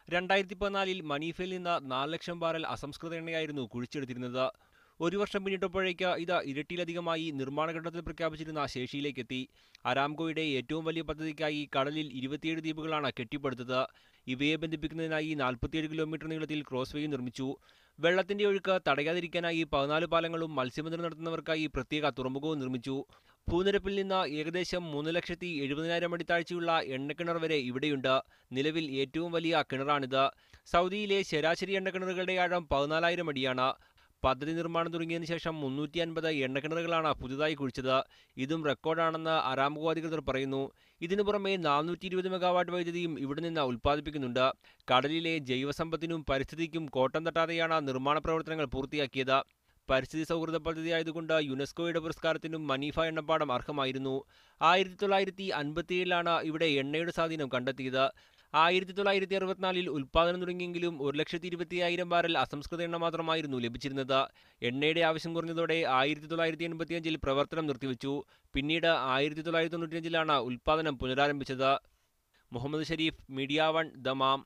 2014-ൽ മനീഫയിൽ നിന്ന് 4 ലക്ഷം ബാരൽ അസംസ്കൃത എണ്ണയായിരുന്നു കുഴിച്ചെടുത്തിരുന്നത്. ഒരു വർഷം പിന്നിട്ടപ്പോഴേക്ക് ഇത് ഇരട്ടിയിലധികമായി നിർമ്മാണഘട്ടത്തിൽ പ്രഖ്യാപിച്ചിരുന്ന ശേഷിയിലേക്കെത്തി. അരാംകോയുടെ ഏറ്റവും വലിയ പദ്ധതിക്കായി കടലിൽ 27 ദ്വീപുകളാണ് കെട്ടിപ്പടുത്തത്. ഇവയെ ബന്ധിപ്പിക്കുന്നതിനായി 47 കിലോമീറ്റർ നീളത്തിൽ ക്രോസ്വേയും നിർമ്മിച്ചു. വെള്ളത്തിന്റെ ഒഴുക്ക് തടയാതിരിക്കാനായി 14 പാലങ്ങളും മത്സ്യബന്ധനം നടത്തുന്നവർക്കായി പ്രത്യേക തുറമുഖവും നിർമ്മിച്ചു. ഭൂനിരപ്പിൽ നിന്ന് ഏകദേശം 3,70,000 അടി താഴ്ചയുള്ള എണ്ണക്കിണർ വരെ ഇവിടെയുണ്ട്. നിലവിൽ ഏറ്റവും വലിയ കിണറാണിത്. സൗദിയിലെ ശരാശരി എണ്ണക്കിണറുകളുടെ ആഴം 14,000 അടിയാണ്. പദ്ധതി നിർമ്മാണം തുടങ്ങിയതിനു ശേഷം 350 എണ്ണക്കിണറുകളാണ് പുതുതായി കുഴിച്ചത്. ഇതും റെക്കോർഡാണെന്ന് അരാംകോ അധികൃതർ പറയുന്നു. ഇതിനു പുറമെ 420 മെഗാവാട്ട് വൈദ്യുതിയും ഇവിടെ നിന്ന് ഉൽപ്പാദിപ്പിക്കുന്നുണ്ട്. കടലിലെ ജൈവസമ്പത്തിനും പരിസ്ഥിതിക്കും കോട്ടം തട്ടാതെയാണ് നിർമ്മാണ പ്രവർത്തനങ്ങൾ പൂർത്തിയാക്കിയത്. പരിസ്ഥിതി സൗഹൃദ പദ്ധതിയായതുകൊണ്ട് യുനെസ്കോയുടെ പുരസ്കാരത്തിനും മനീഫ എണ്ണപ്പാടം അർഹമായിരുന്നു. 1957-ലാണ് ഇവിടെ എണ്ണയുടെ സ്വാധീനം കണ്ടെത്തിയത്. 1964-ൽ ഉൽപ്പാദനം തുടങ്ങിയെങ്കിലും 1,20,000 ബാരൽ അസംസ്കൃത എണ്ണ മാത്രമായിരുന്നു ലഭിച്ചിരുന്നത്. എണ്ണയുടെ ആവശ്യം കുറഞ്ഞതോടെ 1985-ൽ പ്രവർത്തനം നിർത്തിവെച്ചു. പിന്നീട് 1995-ലാണ് ഉൽപ്പാദനം പുനരാരംഭിച്ചത്. Muhammad Sharif, media 1, Dammam.